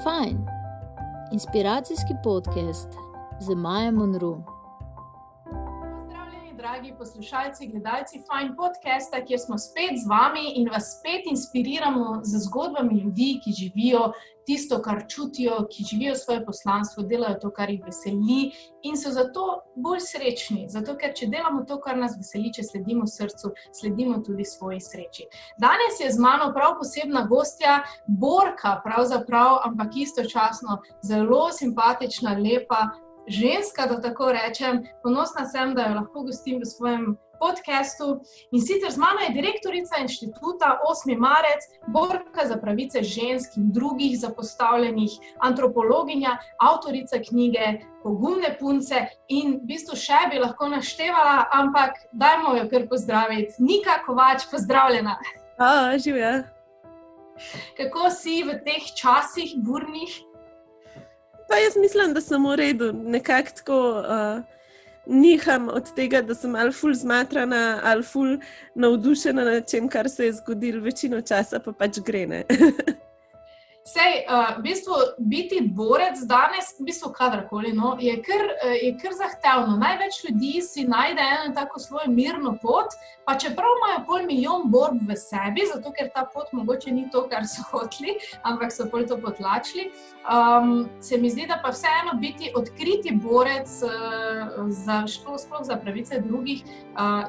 Fajn, inspiracijski podcast z Majo Monroe. Pozdravljeni, dragi poslušalci, gledalci Fajn podcasta, kjer smo spet z vami in vas spet inspiriramo z zgodbami ljudi, ki živijo tisto, kar čutijo, ki živijo svoje poslanstvo, delajo to, kar jih veseli in so zato bolj srečni. Zato, ker če delamo to, kar nas veseli, če sledimo srcu, sledimo tudi svoji sreči. Danes je z mano prav posebna gostja, borka pravzaprav, ampak istočasno zelo simpatična, lepa ženska, da tako rečem. Ponosna sem, da jo lahko gostim v svojem podcastu. In sicer z mano je direktorica inštituta 8. marec, borka za pravice žensk in drugih zapostavljenih, antropologinja, avtorica knjige Pogumne punce in v bistvu še bi lahko naštevala, ampak dajmo jo kar pozdraviti. Nika Kovač, pozdravljena. Živja. Kako si v teh časih burnih? Pa jaz mislim, da sem v redu. Nekako tako niham od tega, da sem ali ful zmatrana, ali ful navdušena nad čem, kar se je zgodilo. Večino časa pa pač gre, ne. Sej, v bistvu biti borec danes, v bistvu kadarkoli, no, je kar zahtevno. Največ ljudi si najde eno tako svojo mirno pot, pa čeprav imajo 500 000 borb v sebi, zato ker ta pot mogoče ni to, kar so hoteli, ampak so pol to potlačili. Se mi zdi, da pa vseeno biti odkriti borec sploh za pravice drugih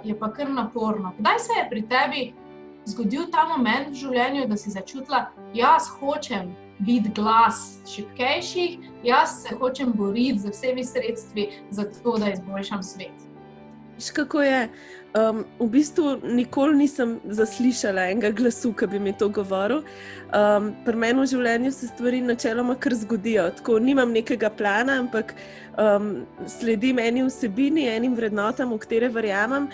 je pa kar naporno. Kdaj se je pri tebi zgodil ta moment v življenju, da si začutila, jaz hočem biti glas šibkejših, jaz se hočem boriti z vsemi sredstvi za to, da izboljšam svet? Veš, kako je? V bistvu nikoli nisem zaslišala enega glasu, ki bi mi to govoril. Pri meni v življenju se stvari načeloma kar zgodijo. Tako nimam nekega plana, ampak sledim eni vsebini, enim vrednotam, v katere verjamem,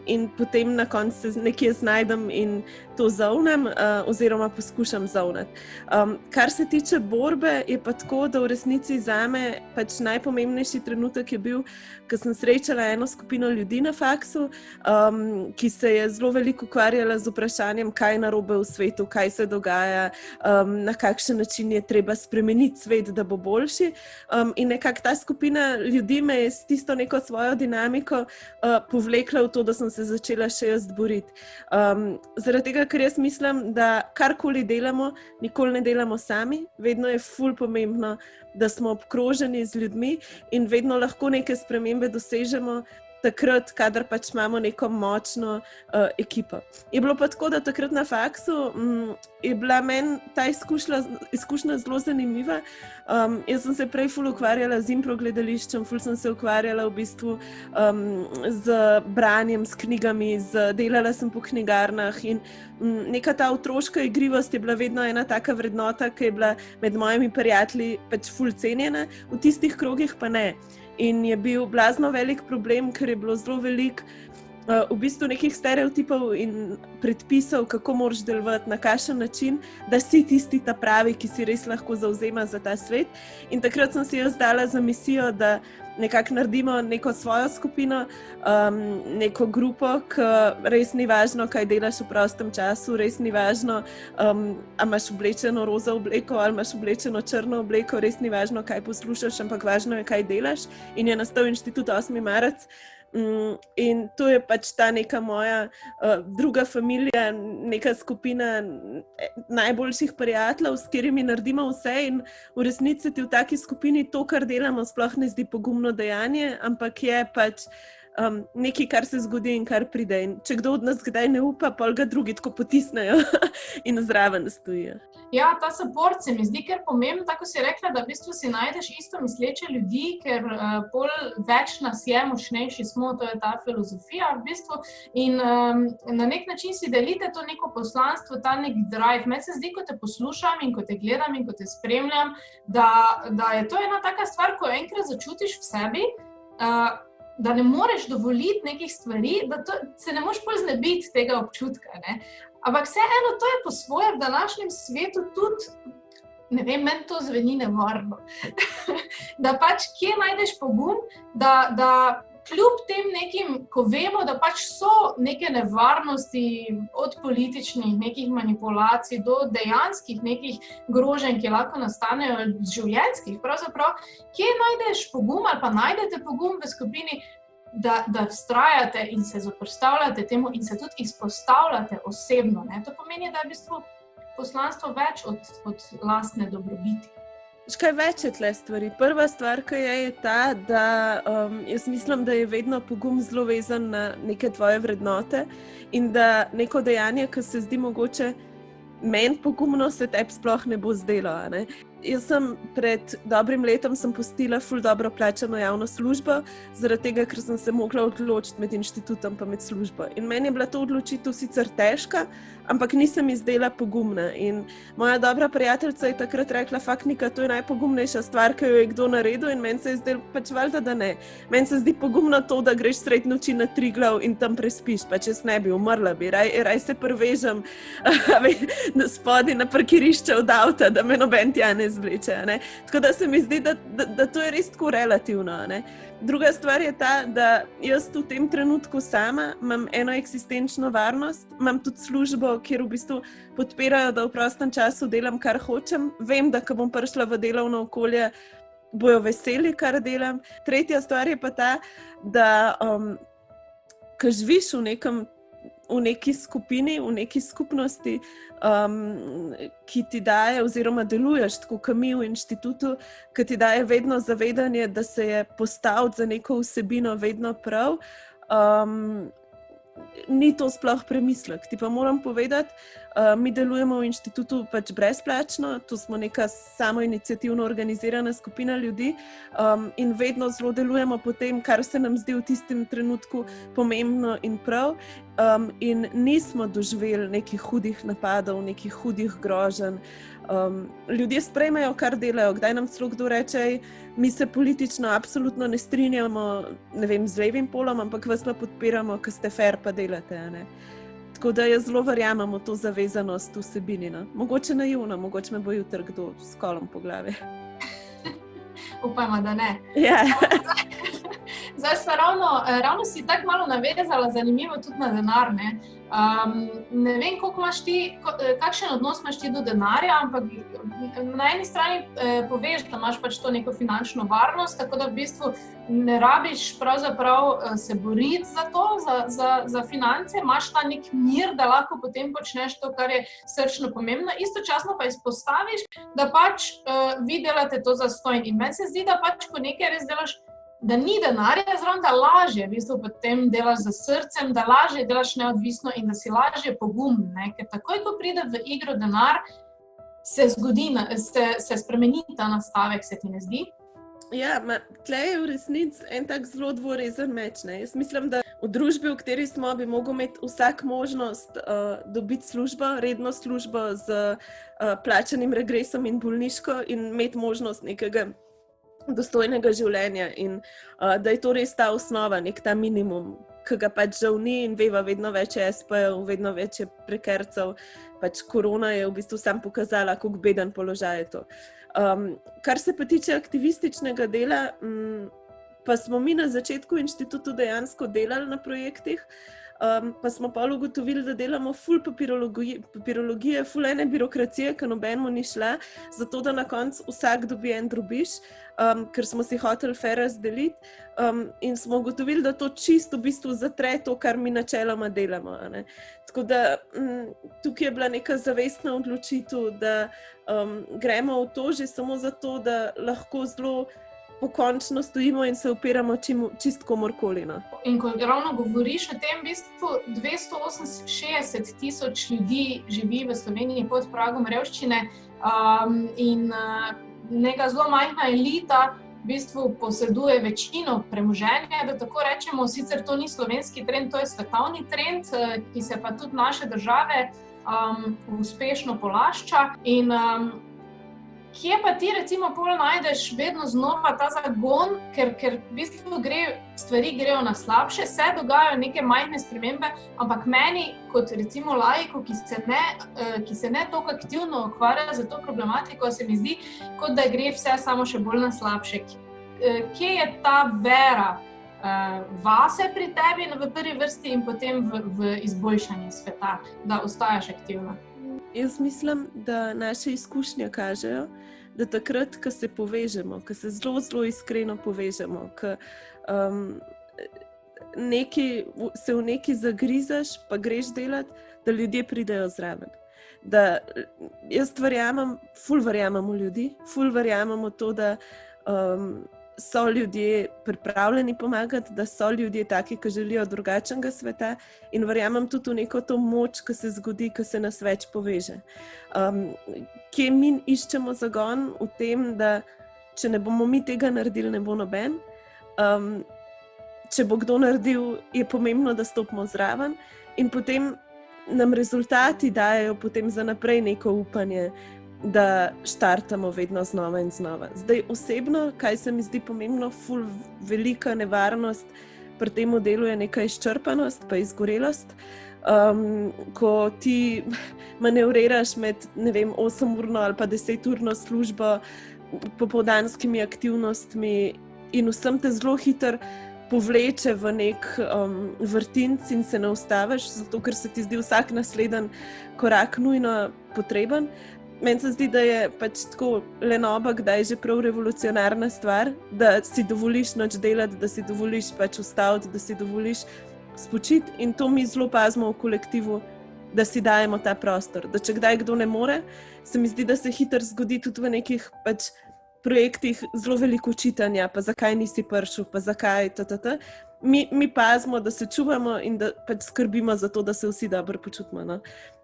in potem na koncu se nekje znajdem in to zovnem, oziroma poskušam zovnati. Kar se tiče borbe, je pa tako, da v resnici zame pač najpomembnejši trenutek je bil, ko sem srečala eno skupino ljudi na faksu, ki se je zelo veliko ukvarjala z vprašanjem, kaj je narobe v svetu, kaj se dogaja, na kakšen način je treba spremeniti svet, da bo boljši. In nekako ta skupina ljudi me je s tisto neko svojo dinamiko povlekla v to, da sem se začela še jaz boriti. Zaradi tega, ker jaz mislim, da karkoli delamo, nikoli ne delamo sami. Vedno je ful pomembno, da smo obkroženi z ljudmi in vedno lahko neke spremembe dosežemo takrat, kadar pač imamo neko močno ekipo. Je bilo pa tako, da takrat na faksu je bila meni ta izkušnja zelo zanimiva. Jaz sem se prej ful ukvarjala z impro gledališčem, ful sem se ukvarjala v bistvu z branjem, s knjigami, delala sem po knjigarnah in neka ta otroška igrivost je bila vedno ena taka vrednota, ki je bila med mojimi prijatelji pač ful cenjena, v tistih krogih pa ne. In je bil blazno velik problem, ker je bilo zelo veliko v bistvu nekih stereotipov in predpisov, kako moraš delovati, na kakšen način, da si tisti ta pravi, ki si res lahko zavzema za ta svet. In takrat sem si jaz dala za misijo, da nekako naredimo neko svojo skupino, neko grupo, ki res ni važno, kaj delaš v prostem času, res ni važno, ali imaš oblečeno roza obleko ali imaš oblečeno črno obleko, res ni važno, kaj poslušaš, ampak važno je, kaj delaš. In je nastal inštitut 8. marec. In to je pač ta neka moja druga familija, neka skupina najboljših prijateljev, s katerimi naredimo vse in v resnici ti v taki skupini to, kar delamo, sploh ne zdi pogumno dejanje, ampak je pač nekaj, kar se zgodi in kar pride. In če kdo od nas kdaj ne upa, pol ga drugi tako potisnejo in zraven stojijo. Ja, ta support se mi zdi kar pomembno, tako si rekla, da v bistvu si najdeš isto misleče ljudi, ker pol več nas je, močnejši smo, to je ta filozofija v bistvu. In na nek način si delite to neko poslanstvo, ta nek drive. Meni se zdi, ko te poslušam in ko te gledam in ko te spremljam, da je to ena taka stvar, ko enkrat začutiš v sebi, da ne moreš dovoliti nekih stvari, da se ne moreš pol znebiti tega občutka, ne. Ampak vseeno to je po svoje v današnjem svetu tudi, ne vem, meni to zveni nevarno. Da pač kje najdeš pogum, da kljub tem nekim, ko vemo, da pač so neke nevarnosti od političnih nekih manipulacij do dejanskih nekih groženj, ki lahko nastanejo življenjskih, pravzaprav, kje najdeš pogum ali pa najdete pogum v skupini, da vztrajate in se zoperstavljate temu in se tudi izpostavljate osebno, ne? To pomeni, da je v bistvu poslanstvo več od lastne dobrobiti. Kaj več je tle stvari? Prva stvar, ki je ta, da jaz mislim, da je vedno pogum zelo vezan na neke tvoje vrednote in da neko dejanje, ki se zdi mogoče meni pogumno, se tebi sploh ne bo zdelo. Ne? Jaz sem pred dobrim letom pustila ful dobro plačano javno službo, zaradi tega, ker sem se mogla odločiti med inštitutom pa med službo. In meni je bila to odločitev sicer težka, ampak nisem izdela pogumna. In moja dobra prijateljica je takrat rekla, Nika, to je najpogumnejša stvar, ki jo je kdo naredil, in meni se je zdelo pač valjda, da ne. Meni se zdi pogumno to, da greš sred noči na Triglav in tam prespiš, pa če ne bi umrla, raj se prvežem spodaj na parkirišče od avta, da me noben tja ne zvleče. Ne? Tako da se mi zdi, da to je res tako relativno. Ne? Druga stvar je ta, da jaz v tem trenutku sama imam eno eksistenčno varnost, imam tudi službo, kjer v bistvu podpirajo, da v prostem času delam, kar hočem. Vem, da ko bom prišla v delovno okolje, bojo veseli, kar delam. Tretja stvar je pa ta, da ko živiš v neki skupini, v neki skupnosti, ki ti daje oziroma deluješ tako, kot mi v inštitutu, ki ti daje vedno zavedanje, da se je postaviti za neko vsebino vedno prav, ni to sploh premislek. Ti pa moram povedati, mi delujemo v inštitutu pač brezplačno, to smo neka samoiniciativno organizirana skupina ljudi in vedno zelo delujemo po tem, kar se nam zdi v tistem trenutku pomembno in prav. In nismo doživeli nekih hudih napadov, nekih hudih groženj. Ljudje sprejmejo, kar delajo. Kdaj nam celo kdo reče, mi se politično absolutno ne strinjamo, ne vem, z levim polom, ampak vas pa podpiramo, ker ste fair pa delate. Ne? Tako da jaz zelo verjamem v to zavezanost vsebini. No? Mogoče naivno, mogoče me bo jutri kdo s kolom po glavi. Upajmo, da ne. Ja. Zdaj smo ravno si tako malo navezala, zanimivo tudi na denar. Ne vem, koliko imaš ti, kakšen odnos imaš ti do denarja, ampak na eni strani poveš, da imaš pač to neko finančno varnost, tako da v bistvu ne rabiš pravzaprav se boriti za to, za finance, imaš ta nek mir, da lahko potem počneš to, kar je srčno pomembno. Istočasno pa izpostaviš, da pač vi delate to zastonj. In meni se zdi, da pač, ko nekaj res delaš, da ni denarja zraven, da lažje v bistvu potem delaš za srcem, da lažje delaš neodvisno in da si lažje pogum, ne? Ker takoj, ko pride v igro denar, se spremeni ta nastavek, se ti ne zdi? Ja, tle je v resnici en tak zelo dvorezen meč. Ne? Jaz mislim, da v družbi, v kateri smo, bi mogel imeti vsak možnost dobiti službo, redno službo z plačanim regresom in bolniško in imeti možnost nekega dostojnega življenja in da je to res ta osnova, nek ta minimum, ki ga pač žal ni in veva vedno več je SP-jev, vedno več je prekarcev. Pač korona je v bistvu sam pokazala, kako beden položaj je to. Kar se pa tiče aktivističnega dela, pa smo mi na začetku inštitutu dejansko delali na projektih, pa smo pa ugotovili, da delamo ful papirologije, ful ene birokracije, ki nobenemu ni šla, zato da na koncu vsak dobi en drobiž, ker smo si hoteli fair razdeliti in smo ugotovili, da to čisto v bistvu zatre to, kar mi načeloma delamo. Ne? Tako da tukaj je bila neka zavestna odločitev, da gremo v to že samo zato, da lahko zelo pokončno stojimo in se opiramo čist komorkoli. No. In ko ravno govoriš o tem, v bistvu 268 tisoč ljudi živi v Sloveniji pod pragom revščine in neka zelo majhna elita v bistvu poseduje večino premoženja, da tako rečemo, sicer to ni slovenski trend, to je svetovni trend, ki se pa tudi naše države uspešno polašča. In kje pa ti recimo pol najdeš vedno znova ta zagon, ker v bistvu stvari grejo na slabše, se dogajajo neke majhne spremembe, ampak meni kot recimo laiku, ki se ne toliko aktivno ukvarja za to problematiko, se mi zdi, kot da gre vse samo še bolj na slabše. Kje je ta vera vase pri tebi v prvi vrsti in potem v izboljšanju sveta, da ostajaš aktivna? Jaz mislim, da naše izkušnje kažejo, da takrat, ko se povežemo, ko se zelo, zelo iskreno povežemo, ko se v neki zagrizaš, pa greš delati, da ljudje pridejo zraven. Da jaz ful verjamem v ljudi, ful verjamem v to, da so ljudje pripravljeni pomagati, da so ljudje taki, ki želijo drugačnega sveta in verjamem tudi v neko to moč, ki se zgodi, ko se nas več poveže. Kje mi iščemo zagon v tem, da če ne bomo mi tega naredili, ne bo noben. Če bo kdo naredil, je pomembno, da stopimo zraven in potem nam rezultati dajo potem za naprej neko upanje, da štartamo vedno znova in znova. Zdaj osebno, kaj se mi zdi pomembno, ful velika nevarnost pri tem delu je neka izčrpanost pa izgorelost. Ko ti manevriraš med 8-urno ali pa 10-urno službo, popoldanskimi aktivnostmi in vsem te zelo hitro povleče v nek vrtinc in se ne ustaviš, zato ker se ti zdi vsak naslednji korak nujno potreben. Meni se zdi, da je pač tako lenoba, kdaj je že prav revolucionarna stvar, da si dovoliš noč delati, da si dovoliš pač ustaviti, da si dovoliš spočiti in to mi zelo pazimo v kolektivu, da si dajemo ta prostor. Da če kdaj kdo ne more, se mi zdi, da se hitro zgodi tudi v nekih pač projektih zelo veliko čitanja, pa zakaj nisi prišel, pa zakaj Mi pazimo, da se čuvamo in da pač skrbimo za to, da se vsi dobro počutimo. No?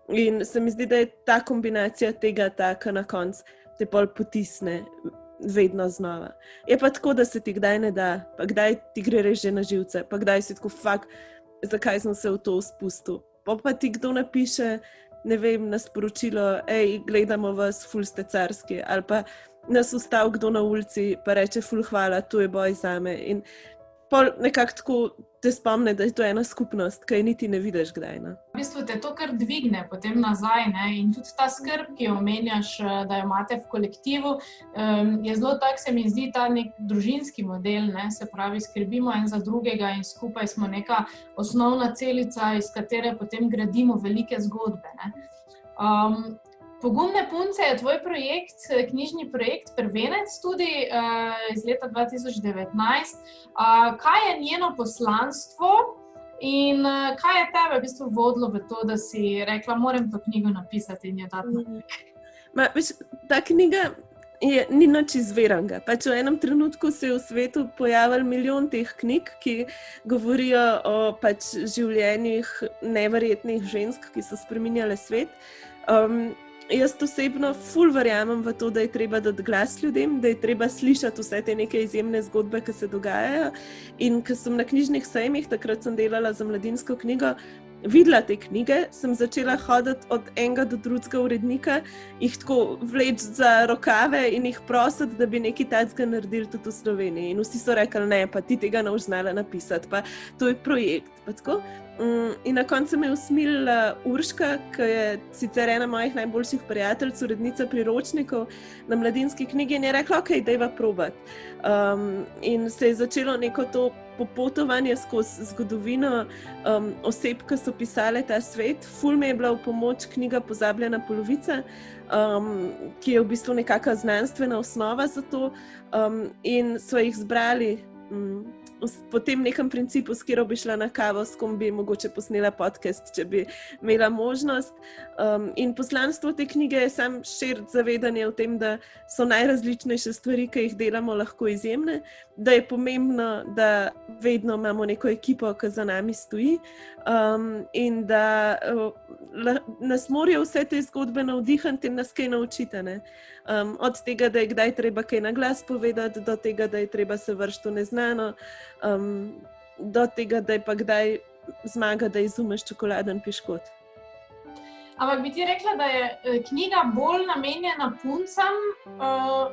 In se mi zdi, da je ta kombinacija tega taka na koncu te pol potisne vedno znova. Je pa tako, da se ti kdaj ne da, pa kdaj ti gre res že na živce, pa kdaj si tako zakaj sem se v to spustil. Pa ti kdo napiše, na sporočilo, gledamo vas, ful ste carski, ali pa nas ustavi kdo na ulici, pa reče ful hvala, to je boj zame. In pol nekako tako te spomne, da je to ena skupnost, ki je niti ne vidiš kdaj. Ne? V bistvu te to kar dvigne potem nazaj, ne? In tudi ta skrb, ki jo omenjaš, da jo imate v kolektivu, je zelo tak, se mi zdi, ta nek družinski model, ne? Se pravi, skrbimo en za drugega in skupaj smo neka osnovna celica, iz katere potem gradimo velike zgodbe. Ne? Pogumne punce je tvoj projekt, knjižni projekt Prvenec tudi iz leta 2019. Kaj je njeno poslanstvo in kaj je tebe v bistvu vodilo v to, da si rekla, moram to knjigo napisati in jo dati naprej? Ta knjiga ni nič izviranga. Pač v enem trenutku se je v svetu pojavil milijon teh knjig, ki govorijo o pač življenjih neverjetnih žensk, ki so spreminjale svet. Jaz osebno ful verjamem v to, da je treba dati glas ljudem, da je treba slišati vse te neke izjemne zgodbe, ki se dogajajo. In ko sem na knjižnih sejmih, takrat sem delala za Mladinsko knjigo, videla te knjige, sem začela hoditi od enega do drugega urednika, jih tako vleči za rokave in jih prositi, da bi nekaj takega naredili tudi v Sloveniji. In vsi so rekli, ne, pa ti tega ne boš znala napisati, pa to je projekt. Pa tako. In na koncu me je usmilila Urška, ki je sicer ena mojih najboljših prijateljic, urednica priročnikov na Mladinski knjigi in je rekla, ok, dajva probati. In se je začelo neko to popotovanje skozi zgodovino oseb, ki so pisale ta svet. Ful mi je bila v pomoč knjiga Pozabljena polovica, ki je v bistvu nekakšna znanstvena osnova za to in so jih zbrali po tem nekem principu, s katero bi šla na kavo, s kom bi mogoče posnela podcast, če bi imela možnost. In poslanstvo te knjige je sam širiti zavedanje o tem, da so najrazličnejše stvari, ki jih delamo, lahko izjemne, da je pomembno, da vedno imamo neko ekipo, ki za nami stoji in da nas morajo vse te zgodbe navdihati in nas kaj naučiti. Ne? Od tega, da je kdaj treba kaj na glas povedati, do tega, da je treba se vršiti v neznano, do tega, da je pa kdaj zmaga, da izumeš čokoladen piškot. Ampak bi ti rekla, da je knjiga bolj namenjena puncam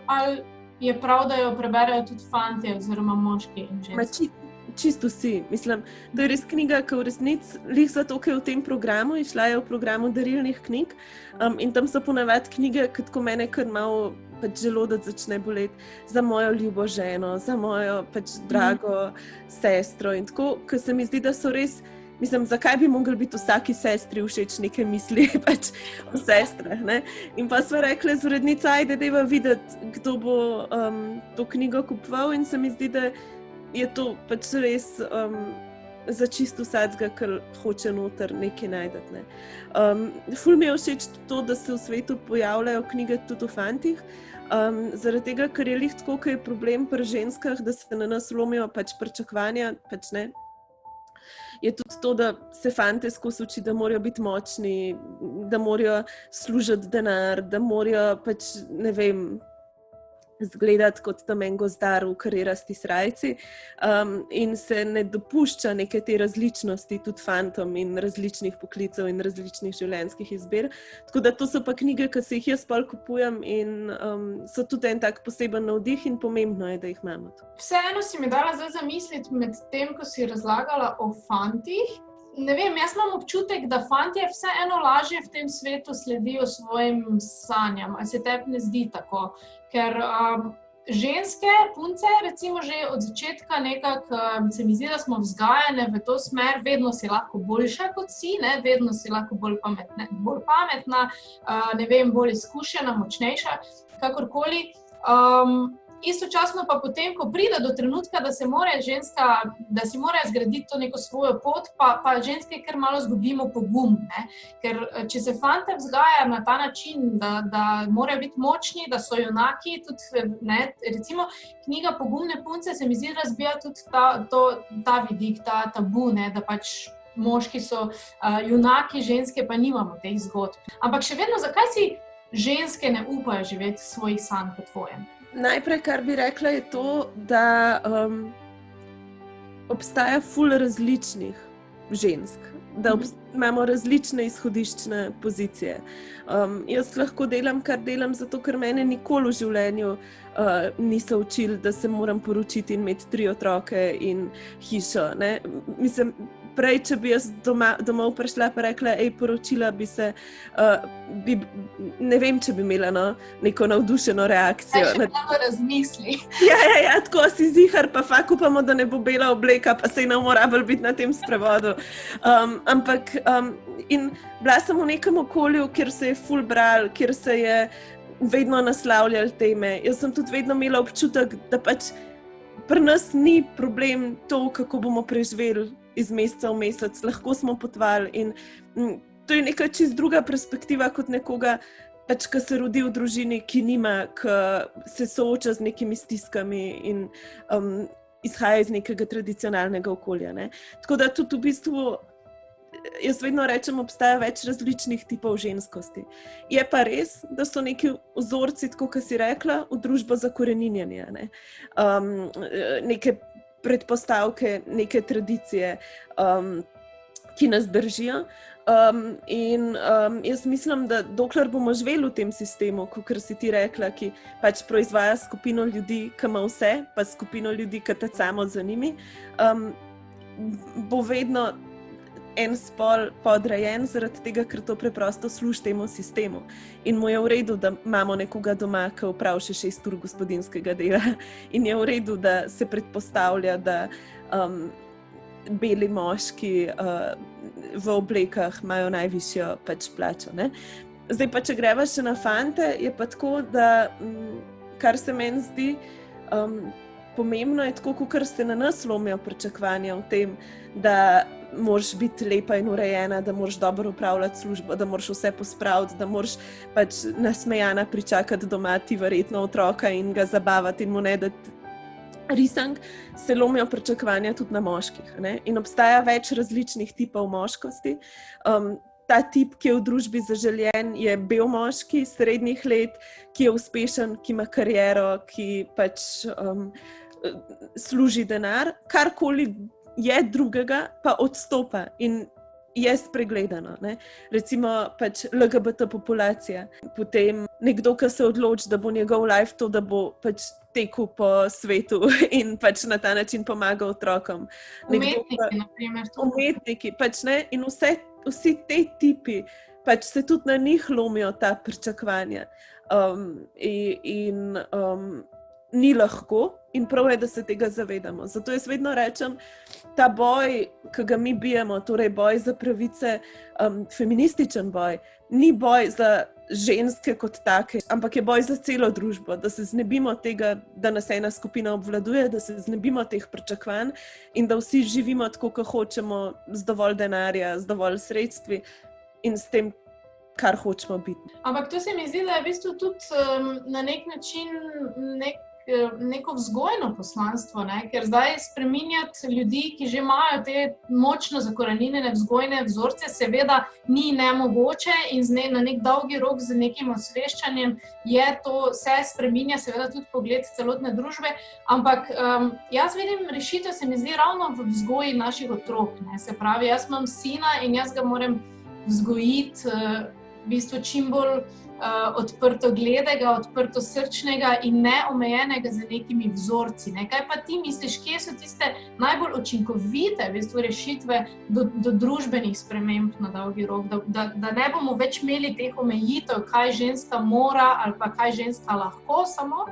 ali je prav, da jo preberejo tudi fantje oziroma moški in ženske? čisto vsi. Mislim, to je res knjiga, ki v resnici lih zato, ker je v tem programu, išla je v programu darilnih knjig in tam so ponavadi knjige, ki tako mene kar malo pač želodec začne boleti za mojo ljubo ženo, za mojo pač drago sestro in tako, ker se mi zdi, da so res, mislim, zakaj bi mogli biti vsaki sestri všeč neke misli pač o sestrah, ne? In pa sva rekla z urednico, ajde, dajva videti, kdo bo to knjigo kupoval in se mi zdi, da je to pač res za čisto vsakega, ker hoče noter nekaj najdeti. Ne. Ful mi je všeč to, da se v svetu pojavljajo knjige tudi o fantih, zaradi tega, ker je lih tako, ker je problem pri ženskah, da se na nas lomijo pač pričakovanja, pač ne. Je tudi to, da se fante skozi uči, da morajo biti močni, da morajo služiti denar, da morajo pač, ne vem, zgledati kot tam en gozdar v karirasti srajci in se ne dopušča neke te različnosti tudi fantom in različnih poklicev in različnih življenjskih izbir. Tako da to so pa knjige, ki se jih jaz pol kupujem in so tudi en tak poseben navdih in pomembno je, da jih imamo. Vseeno si mi dala zdaj zamisliti med tem, ko si razlagala o fantih. Ne vem, jaz imam občutek, da fantje vseeno lažje v tem svetu sledijo svojim sanjam. Ali se tebi ne zdi tako? Ker ženske, punce, recimo že od začetka nekako se mi zdi, da smo vzgajane v to smer, vedno si lahko boljša kot si, ne? Vedno si lahko bolj pametna, ne vem, bolj izkušena, močnejša, kakorkoli. Istočasno pa potem, ko pride do trenutka, da si mora zgraditi to neko svojo pot, pa ženske kar malo zgubimo pogum, ne? Ker če se fante vzgaja na ta način, da morajo biti močni, da so junaki, tudi, ne, recimo knjiga Pogumne punce se mi zdi razbija tudi ta vidik, ta tabu, ne, da pač moški so junaki, ženske pa nimamo teh zgodb. Ampak še vedno, zakaj si ženske ne upajo živeti svojih sanj po tvojem? Najprej, kar bi rekla, je to, da obstaja ful različnih žensk, da imamo različne izhodiščne pozicije. Jaz lahko delam, kar delam, zato ker mene nikoli v življenju niso učili, da se moram poročiti in imeti 3 otroke in hišo. Ne? Mislim, prej, če bi jaz domov prišla pa rekla, poročila bi se, ne vem, če bi imela neko navdušeno reakcijo. Še malo razmisli. Ja, tako si zihar, pa fakt upamo, da ne bo bela obleka, pa se ne mora biti na tem sprevodu. Ampak in bila sem v nekem okolju, kjer se je ful bral, kjer se je vedno naslavljali teme. Jaz sem tudi vedno imela občutek, da pač pri nas ni problem to, kako bomo preživeli iz meseca v mesec, lahko smo potovali in to je neka čisto druga perspektiva kot nekoga, pač, ki se rodi v družini, ki nima, ki se sooča z nekimi stiskami in izhaja iz nekega tradicionalnega okolja. Ne? Tako da tudi v bistvu, jaz vedno rečem, obstaja več različnih tipov ženskosti. Je pa res, da so neki vzorci, tako kot si rekla, v družbo zakoreninjeni, ne? Neke predpostavke, neke tradicije, ki nas držijo. Jaz mislim, da dokler bomo živeli v tem sistemu, kakor si ti rekla, ki pač proizvaja skupino ljudi, ki ima vse, pa skupino ljudi, ki tacamo za njimi, bo vedno en spol podrejen zaradi tega, ker to preprosto služi temu sistemu. In mu je v redu, da imamo nekoga doma, ki opravi še 6 ur gospodinjskega dela. In je v redu, da se predpostavlja, da beli moški v oblekah imajo najvišjo pač plačo. Ne? Zdaj pa, če greva še na fante, je pa tako, da kar se meni zdi pomembno, je tako, kakor se na nas lomijo pričakovanja o tem, da moraš biti lepa in urejena, da moraš dobro upravljati službo, da moraš vse pospraviti, da moraš pač nasmejana pričakati doma ti verjetno otroka in ga zabavati in mu ne dati risank, se lomijo pričakovanja tudi na moških. Ne? In obstaja več različnih tipov moškosti. Ta tip, ki je v družbi zaželjen, je bel moški srednjih let, ki je uspešen, ki ima kariero, ki pač služi denar, karkoli je drugega, pa odstopa. In je spregledano. Ne? Recimo pač LGBT populacija. Potem nekdo, ki se odloči, da bo njegov life to, da bo pač tekel po svetu in pač na ta način pomagal otrokom. Umetniki, na primer. Umetniki, pač ne, in vsi te tipi, pač se tudi na njih lomijo ta pričakovanja. Ni lahko in prav je, da se tega zavedamo. Zato jaz vedno rečem, ta boj, ki ga mi bijemo, torej boj za pravice, feminističen boj, ni boj za ženske kot take, ampak je boj za celo družbo, da se znebimo tega, da nas ena skupina obvladuje, da se znebimo teh pričakovanj in da vsi živimo tako, kot hočemo, z dovolj denarja, z dovolj sredstvi in s tem, kar hočemo biti. Ampak to se mi zdi, da je v bistvu tudi na nek način neko vzgojno poslanstvo, ne? Ker zdaj spreminjati ljudi, ki že imajo te močno zakoreninjene vzgojne vzorce, seveda ni nemogoče in na nek dolgi rok z nekim osveščanjem je to vse spreminja, seveda tudi pogled celotne družbe, ampak jaz vidim rešitev, se mi zdi ravno v vzgoji naših otrok, ne? Se pravi, jaz imam sina in jaz ga moram vzgojiti v bistvu čim bolj odprtogledega, odprtosrčnega in neomejenega z nekimi vzorci. Ne? Kaj pa ti misliš, kje so tiste najbolj učinkovite v bistvu rešitve do družbenih sprememb na dolgi rok, da ne bomo več imeli teh omejitev, kaj ženska mora ali pa kaj ženska lahko samo,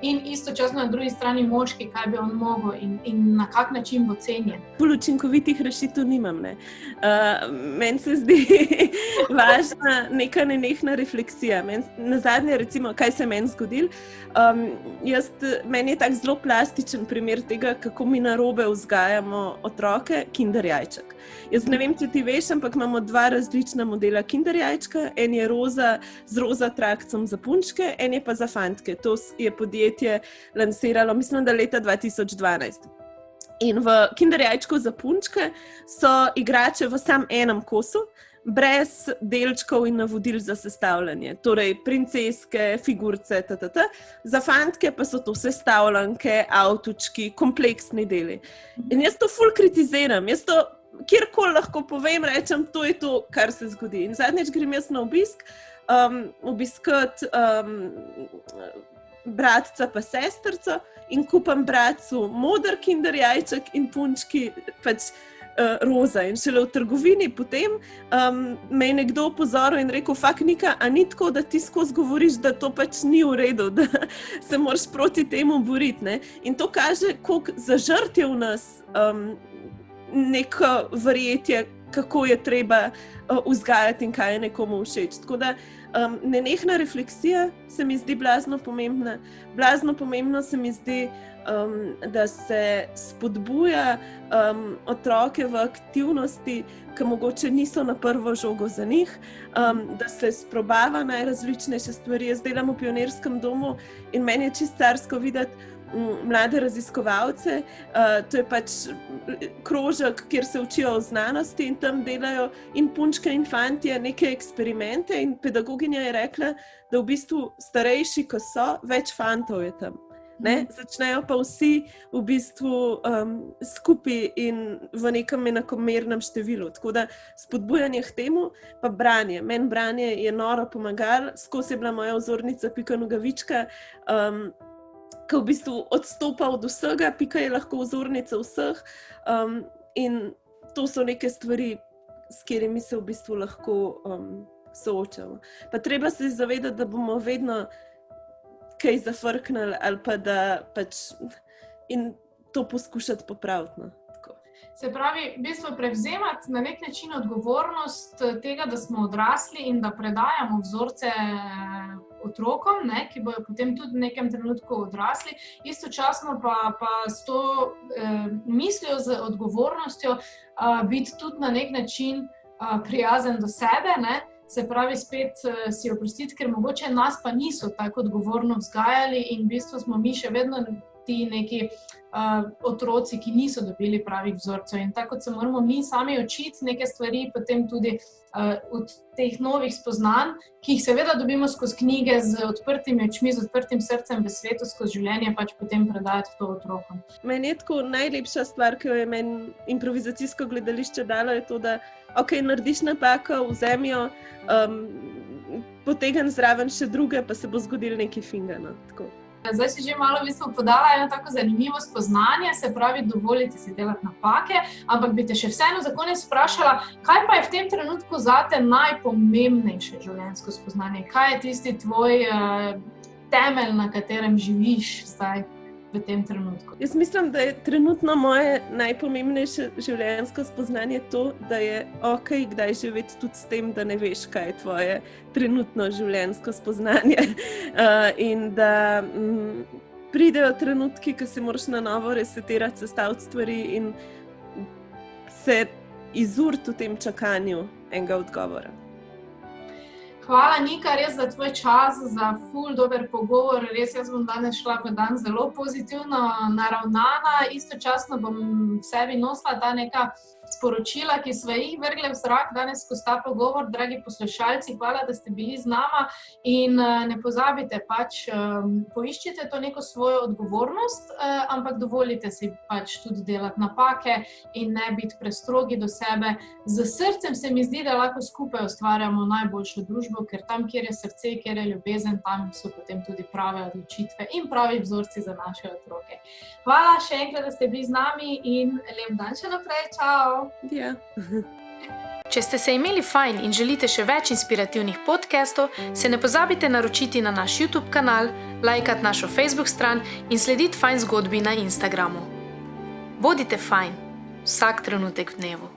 in istočasno na drugi strani moški, kaj bi on mogel in na kak način bo cenjen. Bolj učinkovitih rešitev nimam. Meni se zdi važna neka nenehna refleksija. Nazadnje, recimo, kaj se meni zgodilo. Meni je tak zelo plastičen primer tega, kako mi narobe vzgajamo otroke, kinder jajček. Jaz ne vem, če ti veš, ampak imamo 2 različna modela kinder jajčka. En je roza z roza trakcem za punčke, en je pa za fantke. To je podjetje lansiralo, mislim, da leta 2012. In v kinder jajčku za punčke so igrače v sam enem kosu, brez delčkov in navodil za sestavljanje. Torej, princeske, figurce, Za fantke pa so to sestavljanke, avtočki, kompleksni deli. In jaz to ful kritiziram. Jaz to kjerkoli lahko povem, rečem, to je to, kar se zgodi. In zadnjič grem jaz na obisk, obiskat bratca pa sestrco in kupam bratcu moder kinder jajček in punčki pač roza. In šele v trgovini potem me je nekdo opozoril in rekel, fak Nika, a ni tako, da ti skozi govoriš, da to pač ni v redu, da se moraš proti temu boriti. Ne? In to kaže, koliko zažrtje v nas neko verjetje, kako je treba vzgajati in kaj je nekomu všeč. Tako da nenehna refleksija se mi zdi blazno pomembna. Blazno pomembno se mi zdi, da se spodbuja otroke v aktivnosti, ki mogoče niso na prvo žogo za njih, da se sprobava najrazličnejše stvari. Jaz delam v Pionirskem domu in meni je čisto carsko videti mlade raziskovalce. To je pač krožek, kjer se učijo o znanosti in tam delajo in punčke in fantje neke eksperimente in pedagoginja je rekla, da v bistvu starejši, ko so, več fantov je tam. Ne? Začnejo pa vsi v bistvu skupaj in v nekem enakomernem številu. Tako da spodbujanje k temu, pa branje. Meni branje je noro pomagalo, skozi je bila moja vzornica Pika Nogavička, ki v bistvu odstopa od vsega, Pika je lahko vzornica vseh in to so neke stvari, s katerimi se v bistvu lahko soočamo. Pa treba se zavedati, da bomo vedno kaj zafrknili ali pa da pač in to poskušati popraviti. No. Se pravi, v bistvu prevzemati na nek način odgovornost tega, da smo odrasli in da predajamo vzorce otrokom, ne, ki bojo potem tudi v nekem trenutku odrasli, istočasno pa s to mislijo, z odgovornostjo biti tudi na nek način prijazen do sebe, ne. Se pravi, spet si oprostiti, ker mogoče nas pa niso tako odgovorno vzgajali in v bistvu smo mi še vedno ti neki otroci, ki niso dobili pravih vzorcev. In tako kot se moramo mi sami učiti neke stvari, potem tudi od teh novih spoznanj, ki jih seveda dobimo skozi knjige z odprtimi očmi, z odprtim srcem v svetu, skozi življenje, pač potem predajati to otrokom. Meni je tako najlepša stvar, ki jo je meni improvizacijsko gledališče dalo, je to, da narediš napako, vzemi jo, potegni zraven še druge, pa se bo zgodilo nekaj fingana. Zdaj si že malo podala eno tako zanimivo spoznanje, se pravi, dovolite si delati napake, ampak bi te še vseeno za konec vprašala, kaj pa je v tem trenutku zate najpomembnejše življenjsko spoznanje? Kaj je tisti tvoj temelj, na katerem živiš zdaj v tem trenutku? Jaz mislim, da je trenutno moje najpomembnejše življenjsko spoznanje to, da je okej kdaj živeti tudi s tem, da ne veš, kaj je tvoje trenutno življenjsko spoznanje. In da pridejo trenutki, ko se moraš na novo resetirati, sestaviti stvari in se izuriti v tem čakanju enega odgovora. Hvala, Nika, res za tvoj čas, za ful dober pogovor. Res, jaz bom danes šla v dan zelo pozitivno naravnana. Istočasno bom v sebi nosila ta neka sporočila, ki sva jih vrgle v zrak danes skozi ta pogovor. Dragi poslušalci, hvala, da ste bili z nama in ne pozabite, pač poiščite to neko svojo odgovornost, ampak dovolite si pač tudi delati napake in ne biti prestrogi do sebe. Z srcem se mi zdi, da lahko skupaj ustvarjamo najboljšo družbo, ker tam, kjer je srce, kjer je ljubezen, tam so potem tudi prave odločitve in pravi vzorci za naše otroke. Hvala še enkrat, da ste bili z nami in lep dan še naprej. Čau! Ja. Če ste se imeli fajn in želite še več inspirativnih podcastov, se ne pozabite naročiti na naš YouTube kanal, lajkati našo Facebook stran in slediti Fajn zgodbi na Instagramu. Bodite fajn, vsak trenutek v dnevu.